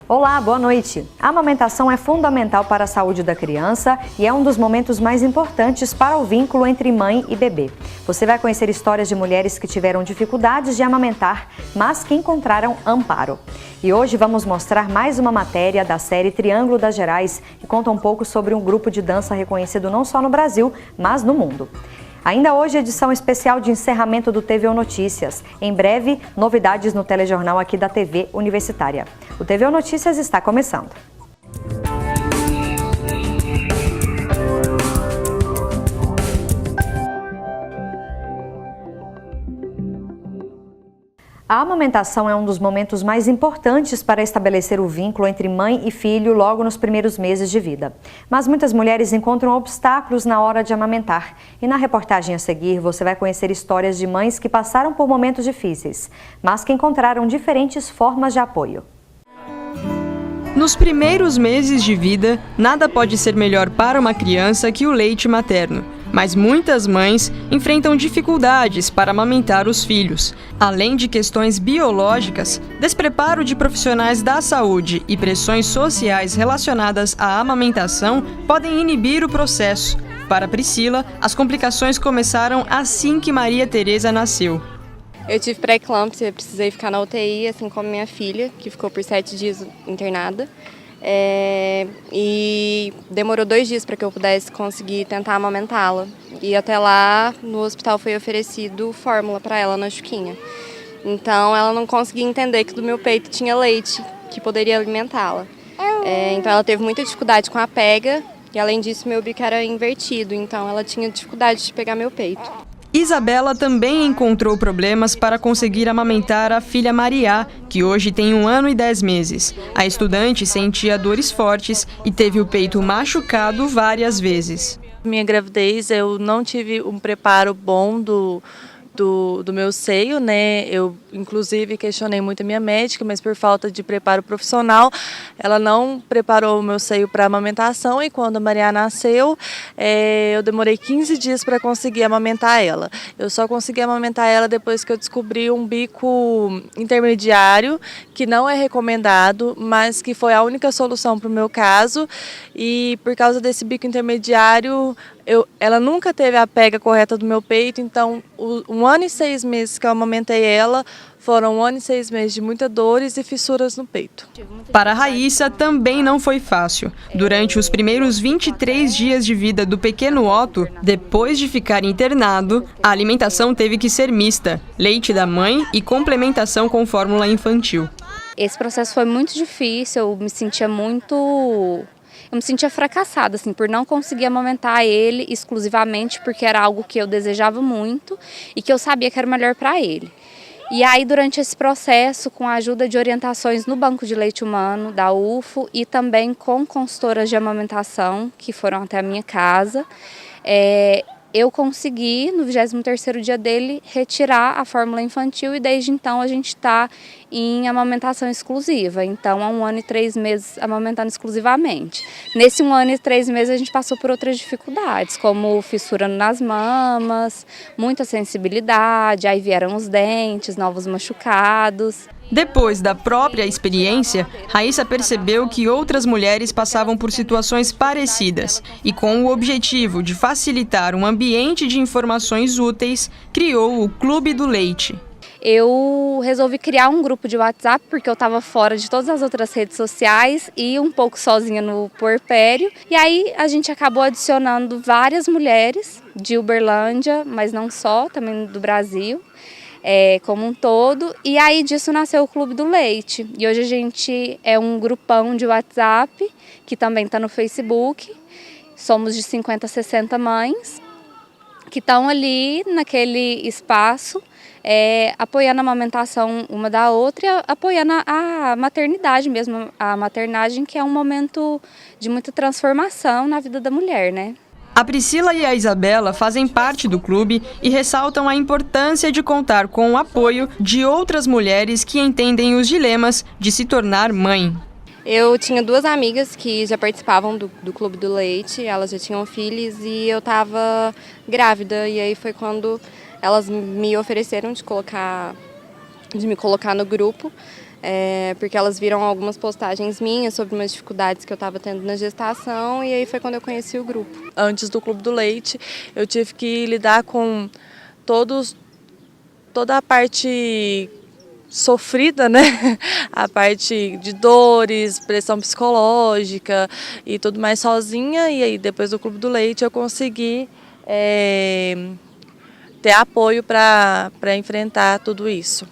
Olá, boa noite. A amamentação é fundamental para a saúde da criança e é um dos momentos mais importantes para o vínculo entre mãe e bebê. Você vai conhecer histórias de mulheres que tiveram dificuldades de amamentar, mas que encontraram amparo. E hoje vamos mostrar mais uma matéria da série Triângulo das Gerais, que conta um pouco sobre um grupo de dança reconhecido não só no Brasil, mas no mundo. Ainda hoje, edição especial de encerramento do TVU Notícias. Em breve, novidades no telejornal aqui da TV Universitária. O TVU Notícias está começando. A amamentação é um dos momentos mais importantes para estabelecer o vínculo entre mãe e filho logo nos primeiros meses de vida. Mas muitas mulheres encontram obstáculos na hora de amamentar. E na reportagem a seguir, você vai conhecer histórias de mães que passaram por momentos difíceis, mas que encontraram diferentes formas de apoio. Nos primeiros meses de vida, nada pode ser melhor para uma criança que o leite materno. Mas muitas mães enfrentam dificuldades para amamentar os filhos. Além de questões biológicas, despreparo de profissionais da saúde e pressões sociais relacionadas à amamentação podem inibir o processo. Para Priscila, as complicações começaram assim que Maria Tereza nasceu. Eu tive pré-eclâmpsia, precisei ficar na UTI, assim como minha filha, que ficou por 7 dias internada. E demorou 2 dias para que eu pudesse conseguir tentar amamentá-la. E até lá, no hospital, foi oferecido fórmula para ela na chuquinha. Então, ela não conseguia entender que do meu peito tinha leite, que poderia alimentá-la. Então, ela teve muita dificuldade com a pega. E, além disso, meu bico era invertido. Então, ela tinha dificuldade de pegar meu peito. Isabela também encontrou problemas para conseguir amamentar a filha Maria, que hoje tem 1 ano e 10 meses. A estudante sentia dores fortes e teve o peito machucado várias vezes. Minha gravidez, eu não tive um preparo bom do meu seio, né? Eu, inclusive, questionei muito a minha médica, mas por falta de preparo profissional, ela não preparou o meu seio para amamentação e quando a Maria nasceu, eu demorei 15 dias para conseguir amamentar ela. Eu só consegui amamentar ela depois que eu descobri um bico intermediário, que não é recomendado, mas que foi a única solução para o meu caso. E por causa desse bico intermediário, ela nunca teve a pega correta do meu peito, então 1 ano e 6 meses que eu amamentei ela, foram 1 ano e 6 meses de muitas dores e fissuras no peito. Para a Raíssa também não foi fácil. Durante os primeiros 23 dias de vida do pequeno Otto, depois de ficar internado, a alimentação teve que ser mista, leite da mãe e complementação com fórmula infantil. Esse processo foi muito difícil, eu me sentia fracassada, assim, por não conseguir amamentar ele exclusivamente, porque era algo que eu desejava muito e que eu sabia que era o melhor para ele. E aí, durante esse processo, com a ajuda de orientações no Banco de Leite Humano, da UFO, e também com consultoras de amamentação, que foram até a minha casa, eu consegui, no 23º dia dele, retirar a fórmula infantil e desde então a gente está em amamentação exclusiva. Então, há 1 ano e 3 meses amamentando exclusivamente. Nesse 1 ano e 3 meses a gente passou por outras dificuldades, como fissura nas mamas, muita sensibilidade, aí vieram os dentes, novos machucados. Depois da própria experiência, Raíssa percebeu que outras mulheres passavam por situações parecidas e, com o objetivo de facilitar um ambiente de informações úteis, criou o Clube do Leite. Eu resolvi criar um grupo de WhatsApp porque eu estava fora de todas as outras redes sociais e um pouco sozinha no puerpério. E aí a gente acabou adicionando várias mulheres de Uberlândia, mas não só, também do Brasil. Como um todo, e aí disso nasceu o Clube do Leite. E hoje a gente é um grupão de WhatsApp, que também está no Facebook. Somos de 50 a 60 mães, que estão ali naquele espaço, apoiando a amamentação uma da outra e apoiando a maternidade mesmo, a maternagem, que é um momento de muita transformação na vida da mulher, né? A Priscila e a Isabela fazem parte do clube e ressaltam a importância de contar com o apoio de outras mulheres que entendem os dilemas de se tornar mãe. Eu tinha 2 amigas que já participavam do Clube do Leite, elas já tinham filhos e eu estava grávida. E aí foi quando elas me ofereceram de me colocar no grupo. porque elas viram algumas postagens minhas sobre umas dificuldades que eu estava tendo na gestação, e aí foi quando eu conheci o grupo. Antes do Clube do Leite, eu tive que lidar com toda a parte sofrida, né? A parte de dores, pressão psicológica e tudo mais sozinha, e aí depois do Clube do Leite eu consegui ter apoio para enfrentar tudo isso.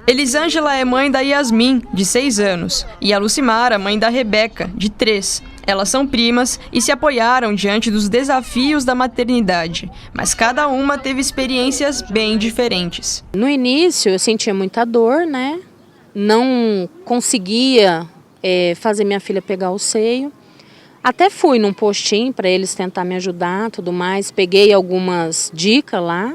Elisângela é mãe da Yasmin, de 6 anos, e a Lucimara, mãe da Rebeca, de 3. Elas são primas e se apoiaram diante dos desafios da maternidade, mas cada uma teve experiências bem diferentes. No início eu sentia muita dor, né? Não conseguia fazer minha filha pegar o seio. Até fui num postinho para eles tentar me ajudar, tudo mais. Peguei algumas dicas lá,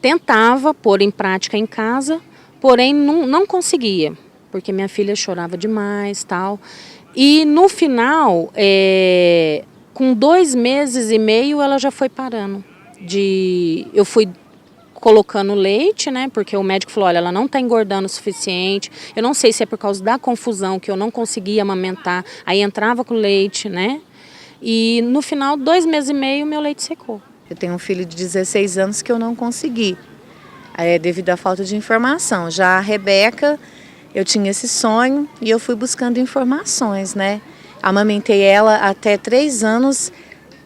tentava pôr em prática em casa, porém não conseguia, porque minha filha chorava demais, tal. E no final, com 2 meses e meio, ela já foi parando. Eu fui colocando leite, né? Porque o médico falou, olha, ela não está engordando o suficiente. Eu não sei se é por causa da confusão, que eu não conseguia amamentar. Aí entrava com leite, né? E no final, 2 meses e meio, meu leite secou. Eu tenho um filho de 16 anos que eu não consegui, devido à falta de informação. Já a Rebeca, eu tinha esse sonho e eu fui buscando informações, né? Amamentei ela até 3 anos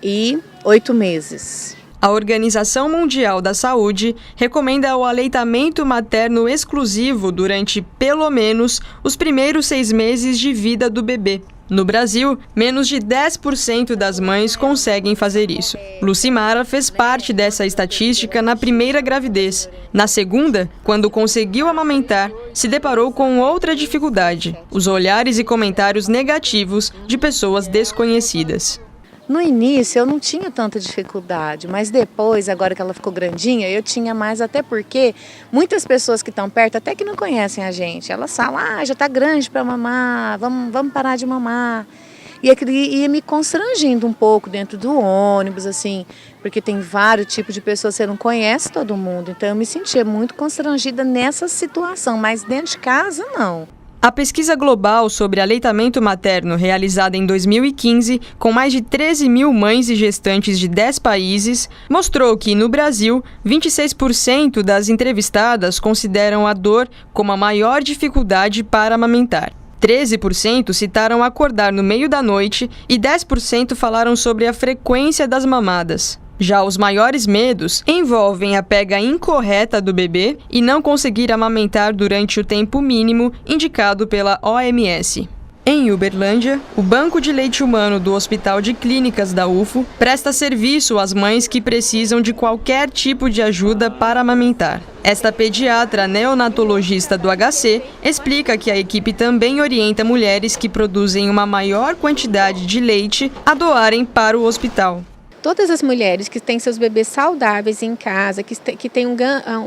e 8 meses. A Organização Mundial da Saúde recomenda o aleitamento materno exclusivo durante, pelo menos, os primeiros 6 meses de vida do bebê. No Brasil, menos de 10% das mães conseguem fazer isso. Lucimara fez parte dessa estatística na primeira gravidez. Na segunda, quando conseguiu amamentar, se deparou com outra dificuldade: os olhares e comentários negativos de pessoas desconhecidas. No início eu não tinha tanta dificuldade, mas depois, agora que ela ficou grandinha, eu tinha mais, até porque muitas pessoas que estão perto, até que não conhecem a gente, elas falam, já está grande para mamar, vamos parar de mamar. E aquilo ia me constrangindo um pouco dentro do ônibus, assim, porque tem vários tipos de pessoas, você não conhece todo mundo, então eu me sentia muito constrangida nessa situação, mas dentro de casa não. A pesquisa global sobre aleitamento materno, realizada em 2015, com mais de 13 mil mães e gestantes de 10 países, mostrou que, no Brasil, 26% das entrevistadas consideram a dor como a maior dificuldade para amamentar. 13% citaram acordar no meio da noite e 10% falaram sobre a frequência das mamadas. Já os maiores medos envolvem a pega incorreta do bebê e não conseguir amamentar durante o tempo mínimo indicado pela OMS. Em Uberlândia, o Banco de Leite Humano do Hospital de Clínicas da UFO presta serviço às mães que precisam de qualquer tipo de ajuda para amamentar. Esta pediatra neonatologista do HC explica que a equipe também orienta mulheres que produzem uma maior quantidade de leite a doarem para o hospital. Todas as mulheres que têm seus bebês saudáveis em casa, que têm um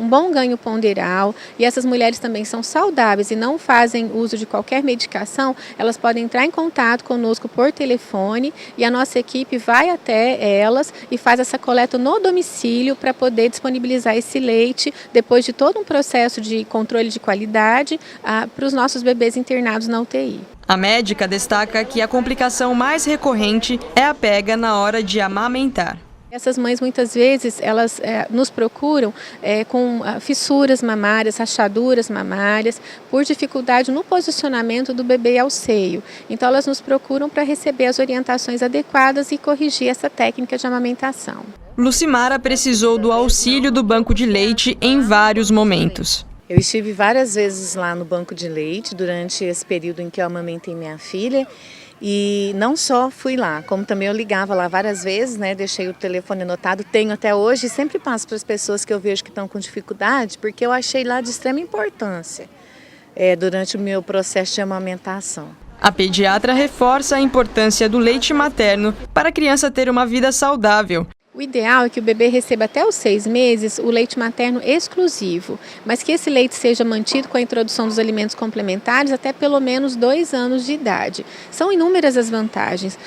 bom ganho ponderal, e essas mulheres também são saudáveis e não fazem uso de qualquer medicação, elas podem entrar em contato conosco por telefone e a nossa equipe vai até elas e faz essa coleta no domicílio para poder disponibilizar esse leite, depois de todo um processo de controle de qualidade, para os nossos bebês internados na UTI. A médica destaca que a complicação mais recorrente é a pega na hora de amamentar. Essas mães, muitas vezes, elas nos procuram com fissuras mamárias, rachaduras mamárias, por dificuldade no posicionamento do bebê ao seio. Então, elas nos procuram para receber as orientações adequadas e corrigir essa técnica de amamentação. Lucimara precisou do auxílio do banco de leite em vários momentos. Eu estive várias vezes lá no banco de leite durante esse período em que eu amamentei minha filha e não só fui lá, como também eu ligava lá várias vezes, né? Deixei o telefone anotado, tenho até hoje e sempre passo para as pessoas que eu vejo que estão com dificuldade, porque eu achei lá de extrema importância durante o meu processo de amamentação. A pediatra reforça a importância do leite materno para a criança ter uma vida saudável. O ideal é que o bebê receba até os 6 meses o leite materno exclusivo, mas que esse leite seja mantido com a introdução dos alimentos complementares até pelo menos 2 anos de idade. São inúmeras as vantagens.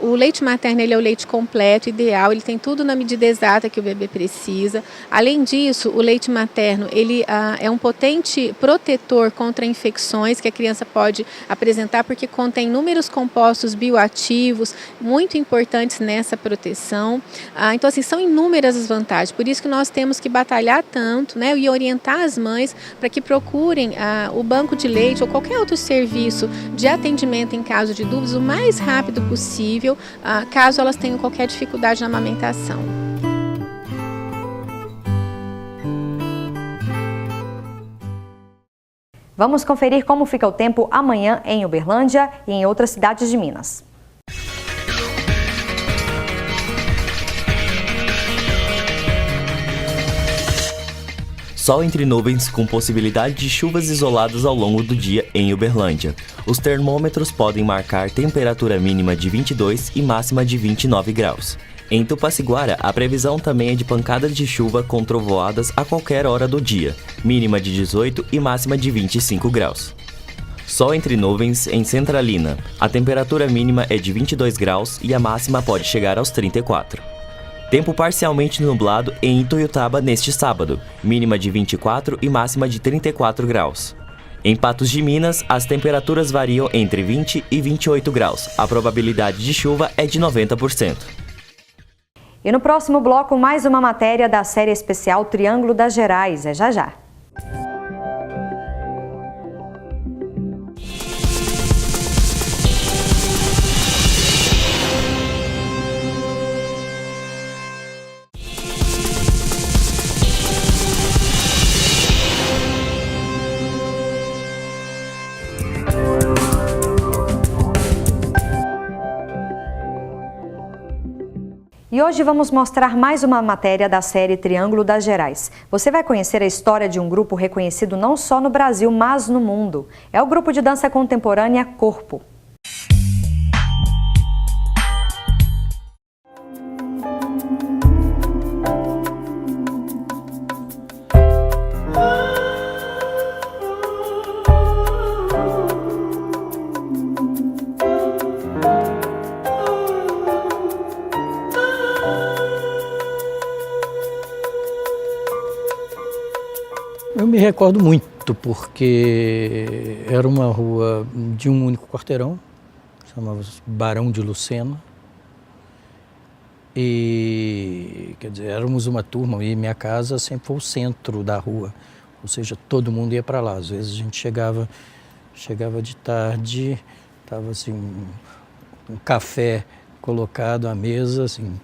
O leite materno ele é o leite completo, ideal, ele tem tudo na medida exata que o bebê precisa. Além disso, o leite materno ele é um potente protetor contra infecções que a criança pode apresentar, porque contém inúmeros compostos bioativos muito importantes nessa proteção. Então, assim, são inúmeras as vantagens, por isso que nós temos que batalhar tanto, né, e orientar as mães para que procurem o banco de leite ou qualquer outro serviço de atendimento em caso de dúvidas o mais rápido possível, caso elas tenham qualquer dificuldade na amamentação. Vamos conferir como fica o tempo amanhã em Uberlândia e em outras cidades de Minas. Sol entre nuvens com possibilidade de chuvas isoladas ao longo do dia em Uberlândia. Os termômetros podem marcar temperatura mínima de 22 e máxima de 29 graus. Em Tupaciguara, a previsão também é de pancadas de chuva com trovoadas a qualquer hora do dia, mínima de 18 e máxima de 25 graus. Sol entre nuvens em Centralina. A temperatura mínima é de 22 graus e a máxima pode chegar aos 34. Tempo parcialmente nublado em Ituiutaba neste sábado, mínima de 24 e máxima de 34 graus. Em Patos de Minas, as temperaturas variam entre 20 e 28 graus. A probabilidade de chuva é de 90%. E no próximo bloco, mais uma matéria da série especial Triângulo das Gerais. É já já. E hoje vamos mostrar mais uma matéria da série Triângulo das Gerais. Você vai conhecer a história de um grupo reconhecido não só no Brasil, mas no mundo. É o grupo de dança contemporânea Corpo. Eu me recordo muito, porque era uma rua de um único quarteirão, chamava-se Barão de Lucena. E, quer dizer, éramos uma turma e minha casa sempre foi o centro da rua, ou seja, todo mundo ia para lá. Às vezes a gente chegava de tarde, estava assim, um café colocado à mesa, assim,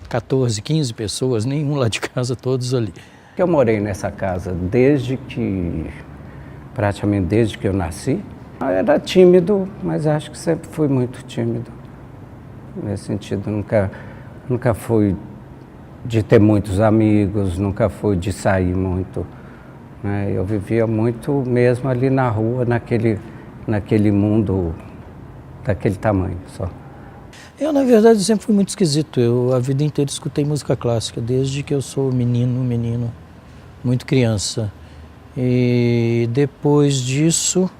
14, 15 pessoas, nenhum lá de casa, todos ali. Eu morei nessa casa praticamente desde que eu nasci. Eu era tímido, mas acho que sempre fui muito tímido. Nesse sentido, nunca fui de ter muitos amigos, nunca fui de sair muito, né? Eu vivia muito mesmo ali na rua, naquele mundo daquele tamanho só. Eu, na verdade, sempre fui muito esquisito. Eu, a vida inteira, escutei música clássica, desde que eu sou menino, muito criança. E depois disso,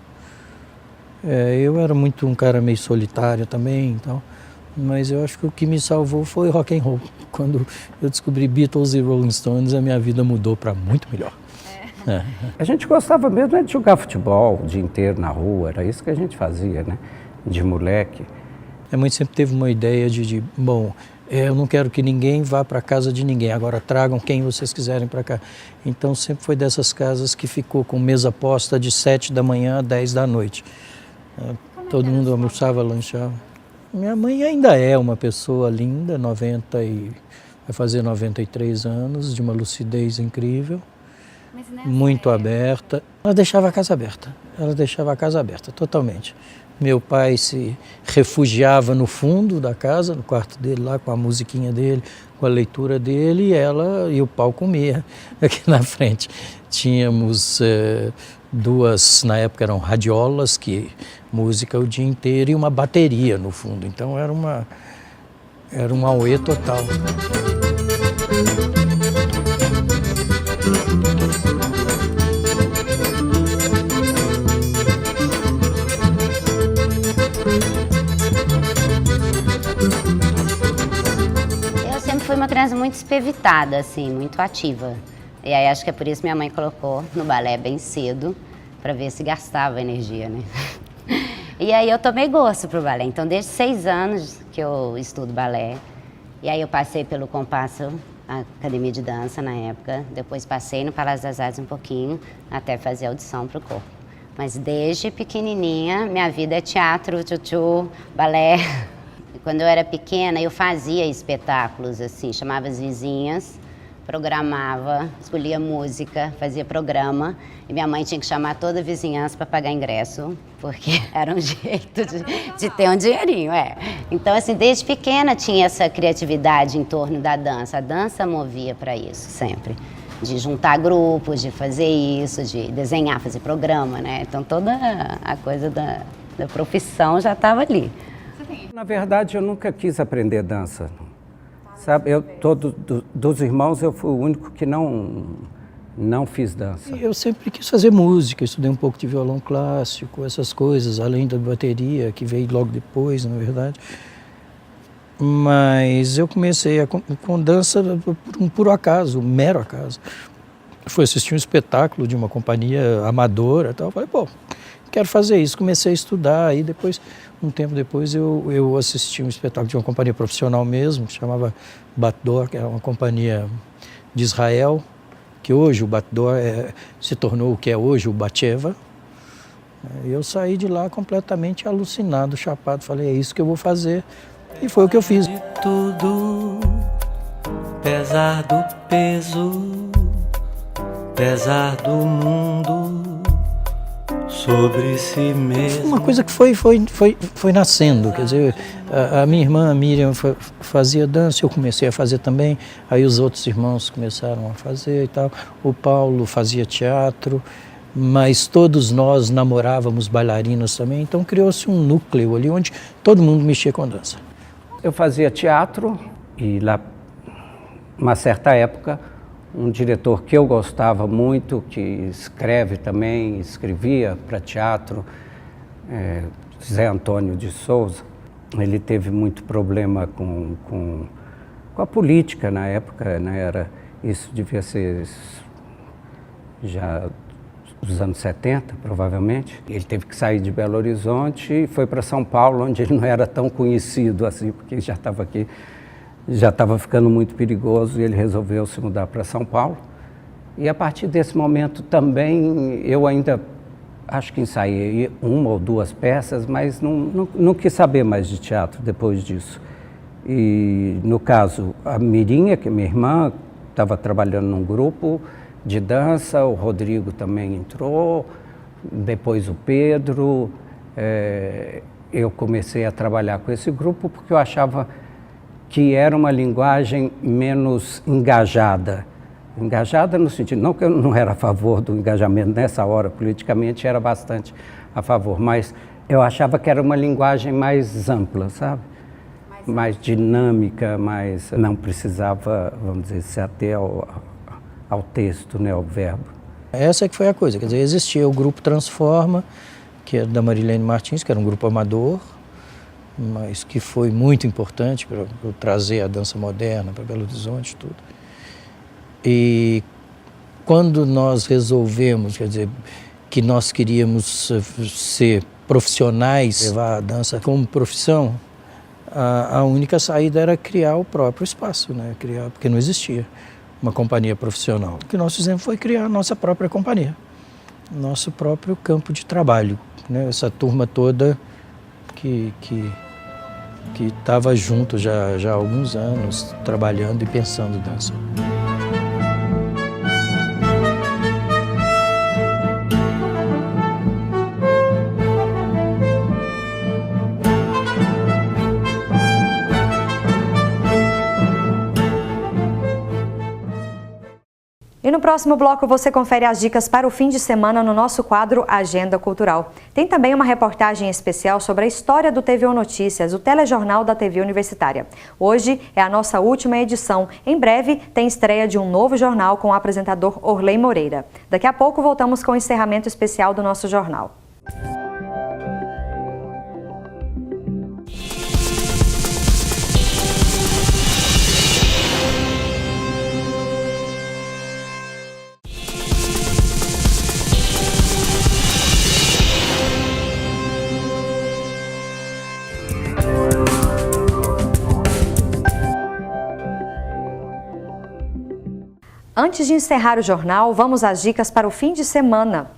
eu era muito um cara meio solitário também, então, mas eu acho que o que me salvou foi rock and roll. Quando eu descobri Beatles e Rolling Stones, a minha vida mudou para muito melhor. A gente gostava mesmo de jogar futebol o dia inteiro na rua, era isso que a gente fazia, né? De moleque. A mãe sempre teve uma ideia bom, eu não quero que ninguém vá para a casa de ninguém, agora tragam quem vocês quiserem para cá. Então sempre foi dessas casas que ficou com mesa posta de 7 da manhã a 10 da noite. Todo mundo almoçava, lanchava. Minha mãe ainda é uma pessoa linda, vai fazer 93 anos, de uma lucidez incrível, muito aberta. Ela deixava a casa aberta, totalmente. Meu pai se refugiava no fundo da casa, no quarto dele lá, com a musiquinha dele, com a leitura dele, e ela e o pau comia aqui na frente. Tínhamos duas, na época eram radiolas, que música o dia inteiro, e uma bateria no fundo. Então era Era um auê total. Eu sempre fui uma criança muito espevitada, assim, muito ativa. E aí acho que é por isso que minha mãe colocou no balé bem cedo, para ver se gastava energia, né? E aí eu tomei gosto pro balé. Então desde 6 anos que eu estudo balé. E aí eu passei pelo Compasso, a academia de dança na época. Depois passei no Palácio das Artes um pouquinho, até fazer audição pro corpo. Mas desde pequenininha, minha vida é teatro, tchutchu, balé. E quando eu era pequena, eu fazia espetáculos, assim, chamava as vizinhas, programava, escolhia música, fazia programa. E minha mãe tinha que chamar toda a vizinhança para pagar ingresso, porque era um jeito de ter um dinheirinho, é. Então, assim, desde pequena tinha essa criatividade em torno da dança. A dança movia para isso, sempre. De juntar grupos, de fazer isso, de desenhar, fazer programa, né? Então, toda a coisa da profissão já estava ali. Na verdade, eu nunca quis aprender dança. Sabe, dos irmãos, eu fui o único que não fiz dança. Eu sempre quis fazer música, estudei um pouco de violão clássico, essas coisas, além da bateria, que veio logo depois, na verdade. Mas eu comecei com dança por um puro acaso, um mero acaso. Fui assistir um espetáculo de uma companhia amadora e tal, falei, pô, quero fazer isso. Comecei a estudar, aí depois, um tempo depois, eu assisti um espetáculo de uma companhia profissional mesmo, que chamava Batdor, que era uma companhia de Israel, que hoje o Batdor se tornou o que é hoje o Batsheva. Eu saí de lá completamente alucinado, chapado, falei, é isso que eu vou fazer. E foi o que eu fiz. De tudo, pesar do peso, pesar do mundo sobre si mesmo. Uma coisa que foi nascendo, quer dizer, a minha irmã, a Miriam, fazia dança, eu comecei a fazer também, aí os outros irmãos começaram a fazer e tal, o Paulo fazia teatro, mas todos nós namorávamos bailarinos também, então criou-se um núcleo ali onde todo mundo mexia com dança. Eu fazia teatro e lá, uma certa época, um diretor que eu gostava muito, que escreve também, escrevia para teatro, Zé Antônio de Souza, ele teve muito problema com a política na época, né? Isso devia ser já dos anos 70, provavelmente. Ele teve que sair de Belo Horizonte e foi para São Paulo, onde ele não era tão conhecido assim, porque já estava aqui. Já estava ficando muito perigoso e ele resolveu se mudar para São Paulo. E a partir desse momento também eu ainda acho que ensaiei 1 ou 2 peças, mas não quis saber mais de teatro depois disso. E no caso, a Mirinha, que é minha irmã, estava trabalhando num grupo de dança, o Rodrigo também entrou, depois o Pedro. Eu comecei a trabalhar com esse grupo porque eu achava que era uma linguagem menos engajada. Engajada no sentido, não que eu não era a favor do engajamento nessa hora, politicamente era bastante a favor, mas eu achava que era uma linguagem mais ampla, sabe? Mais dinâmica, mais não precisava, vamos dizer, se ater ao texto, né, ao verbo. Essa é que foi a coisa, quer dizer, existia o grupo Transforma, que era da Marilene Martins, que era um grupo amador, mas que foi muito importante para trazer a dança moderna para Belo Horizonte e tudo. E quando nós resolvemos, quer dizer, que nós queríamos ser profissionais, levar a dança como profissão, a única saída era criar o próprio espaço, né? Porque não existia uma companhia profissional. O que nós fizemos foi criar a nossa própria companhia, nosso próprio campo de trabalho, né? Essa turma toda que estava junto já há alguns anos, trabalhando e pensando dança. E no próximo bloco você confere as dicas para o fim de semana no nosso quadro Agenda Cultural. Tem também uma reportagem especial sobre a história do TVU Notícias, o telejornal da TV Universitária. Hoje é a nossa última edição. Em breve tem estreia de um novo jornal com o apresentador Orley Moreira. Daqui a pouco voltamos com o encerramento especial do nosso jornal. Antes de encerrar o jornal, vamos às dicas para o fim de semana.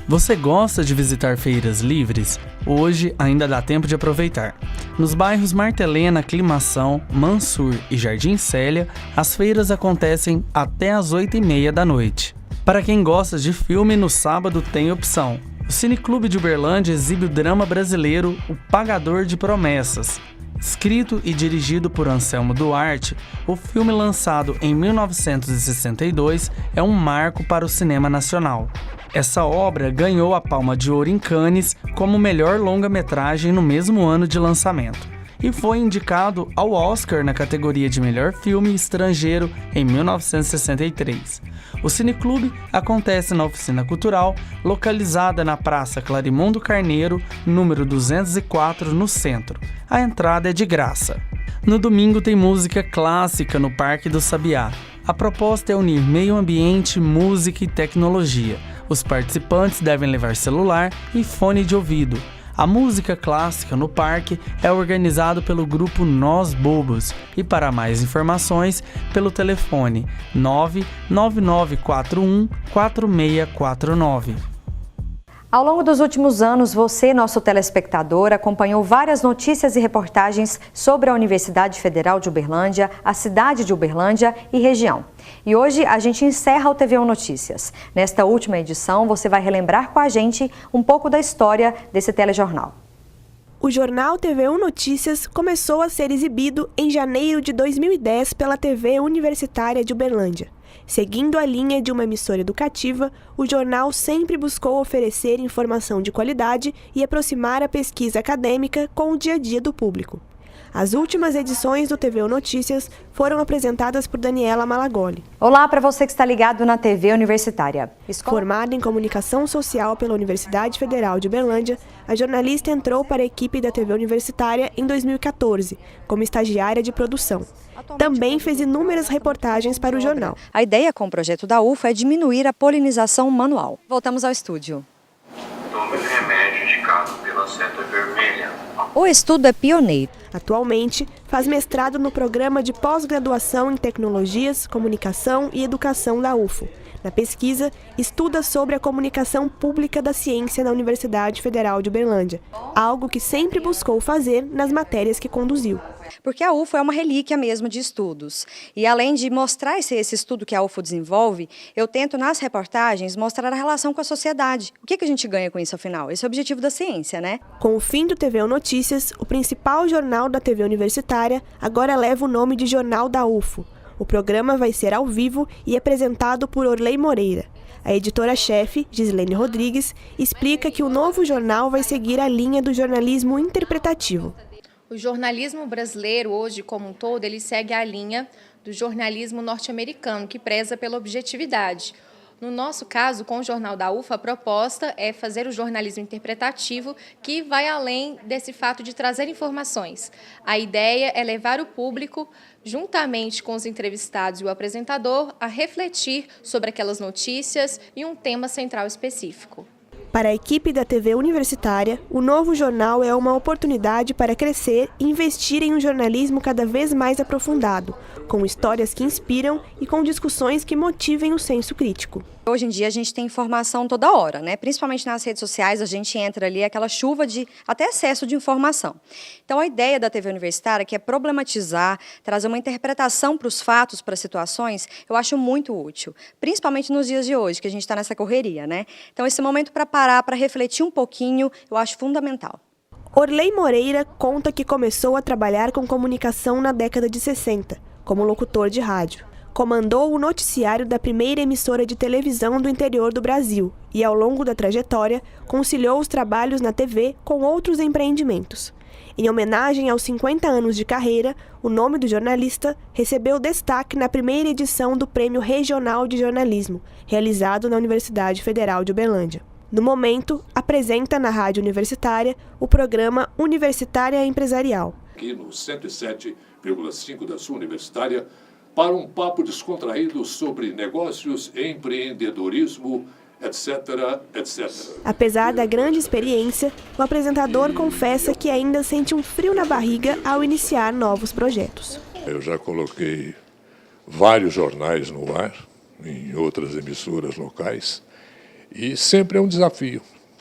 Você gosta de visitar feiras livres? Hoje ainda dá tempo de aproveitar. Nos bairros Martelena, Aclimação, Mansur e Jardim Célia, as feiras acontecem até às 8h30 da noite. Para quem gosta de filme, no sábado tem opção. O Cineclube de Uberlândia exibe o drama brasileiro O Pagador de Promessas. Escrito e dirigido por Anselmo Duarte, o filme lançado em 1962 é um marco para o cinema nacional. Essa obra ganhou a Palma de Ouro em Cannes como melhor longa-metragem no mesmo ano de lançamento e foi indicado ao Oscar na categoria de melhor filme estrangeiro em 1963. O Cineclube acontece na Oficina Cultural, localizada na Praça Clarimundo Carneiro, número 204, no centro. A entrada é de graça. No domingo tem música clássica no Parque do Sabiá. A proposta é unir meio ambiente, música e tecnologia. Os participantes devem levar celular e fone de ouvido. A música clássica no parque é organizado pelo grupo Nós Bobos e para mais informações pelo telefone 99941 4649. Ao longo dos últimos anos, você, nosso telespectador, acompanhou várias notícias e reportagens sobre a Universidade Federal de Uberlândia, a cidade de Uberlândia e região. E hoje a gente encerra o TVU Notícias. Nesta última edição, você vai relembrar com a gente um pouco da história desse telejornal. O jornal TVU Notícias começou a ser exibido em janeiro de 2010 pela TV Universitária de Uberlândia. Seguindo a linha de uma emissora educativa, o jornal sempre buscou oferecer informação de qualidade e aproximar a pesquisa acadêmica com o dia a dia do público. As últimas edições do TVU Notícias foram apresentadas por Daniela Malagoli. Olá para você que está ligado na TV Universitária. Formada em Comunicação Social pela Universidade Federal de Uberlândia, a jornalista entrou para a equipe da TV Universitária em 2014, como estagiária de produção. Também fez inúmeras reportagens para o jornal. A ideia com o projeto da UFA é diminuir a polinização manual. Voltamos ao estúdio. Tome o remédio indicado pela seta vermelha. O estudo é pioneiro. Atualmente, faz mestrado no programa de pós-graduação em Tecnologias, Comunicação e Educação da UFO. Na pesquisa, estuda sobre a comunicação pública da ciência na Universidade Federal de Uberlândia, algo que sempre buscou fazer nas matérias que conduziu. Porque a UFO é uma relíquia mesmo de estudos. E além de mostrar esse estudo que a UFO desenvolve, eu tento nas reportagens mostrar a relação com a sociedade. O que a gente ganha com isso, afinal? Esse é o objetivo da ciência, né? Com o fim do TVU Notícias, o principal jornal da TV Universitária agora leva o nome de Jornal da UFO. O programa vai ser ao vivo e apresentado por Orley Moreira. A editora-chefe, Gislene Rodrigues, explica que o novo jornal vai seguir a linha do jornalismo interpretativo. O jornalismo brasileiro, hoje como um todo, ele segue a linha do jornalismo norte-americano, que preza pela objetividade. No nosso caso, com o Jornal da UFA, a proposta é fazer o jornalismo interpretativo, que vai além desse fato de trazer informações. A ideia é levar o público, juntamente com os entrevistados e o apresentador, a refletir sobre aquelas notícias e um tema central específico. Para a equipe da TV Universitária, o novo jornal é uma oportunidade para crescer e investir em um jornalismo cada vez mais aprofundado, com histórias que inspiram e com discussões que motivem o senso crítico. Hoje em dia a gente tem informação toda hora, né? Principalmente nas redes sociais, a gente entra ali, aquela chuva de até excesso de informação. Então a ideia da TV Universitária, que é problematizar, trazer uma interpretação para os fatos, para as situações, eu acho muito útil. Principalmente nos dias de hoje, que a gente está nessa correria, né? Então esse momento para parar, para refletir um pouquinho, eu acho fundamental. Orley Moreira conta que começou a trabalhar com comunicação na década de 60, como locutor de rádio. comandou o noticiário da primeira emissora de televisão do interior do Brasil e, ao longo da trajetória, conciliou os trabalhos na TV com outros empreendimentos. Em homenagem aos 50 anos de carreira, o nome do jornalista recebeu destaque na primeira edição do Prêmio Regional de Jornalismo, realizado na Universidade Federal de Uberlândia. No momento, apresenta na Rádio Universitária o programa Universitária Empresarial. Aqui no 107,5 da sua Universitária, para um papo descontraído sobre negócios, empreendedorismo, etc, etc. Apesar da grande experiência, o apresentador confessa que ainda sente um frio na barriga ao iniciar novos projetos. Eu já coloquei vários jornais no ar, em outras emissoras locais, e sempre é um desafio.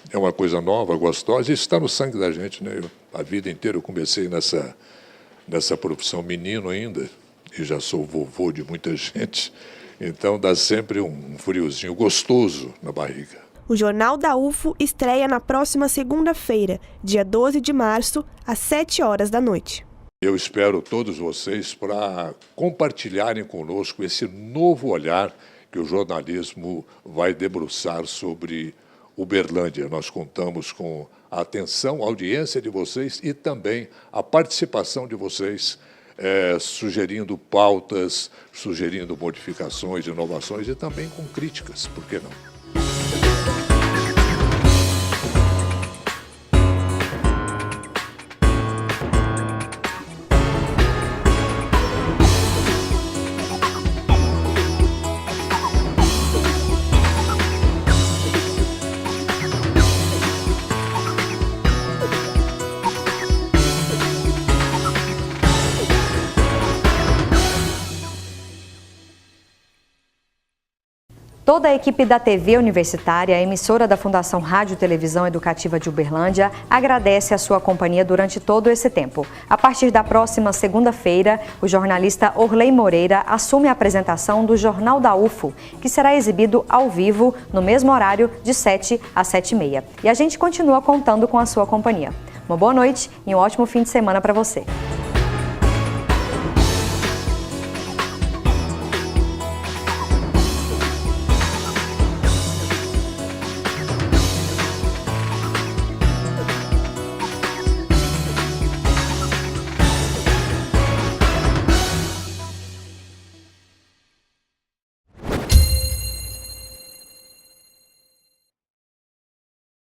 É uma coisa nova, gostosa, e está no sangue da gente, né? A vida inteira eu comecei nessa profissão menino ainda, e já sou vovô de muita gente. Então dá sempre um friozinho gostoso na barriga. O Jornal da UFO estreia na próxima segunda-feira, dia 12 de março, às 7 horas da noite. Eu espero todos vocês para compartilharem conosco esse novo olhar que o jornalismo vai debruçar sobre Uberlândia. Nós contamos com a atenção, a audiência de vocês e também a participação de vocês, sugerindo pautas, sugerindo modificações, inovações e também com críticas, por que não? Toda a equipe da TV Universitária, a emissora da Fundação Rádio e Televisão Educativa de Uberlândia, agradece a sua companhia durante todo esse tempo. A partir da próxima segunda-feira, o jornalista Orley Moreira assume a apresentação do Jornal da UFO, que será exibido ao vivo no mesmo horário de 7 às 7h30. E a gente continua contando com a sua companhia. Uma boa noite e um ótimo fim de semana para você.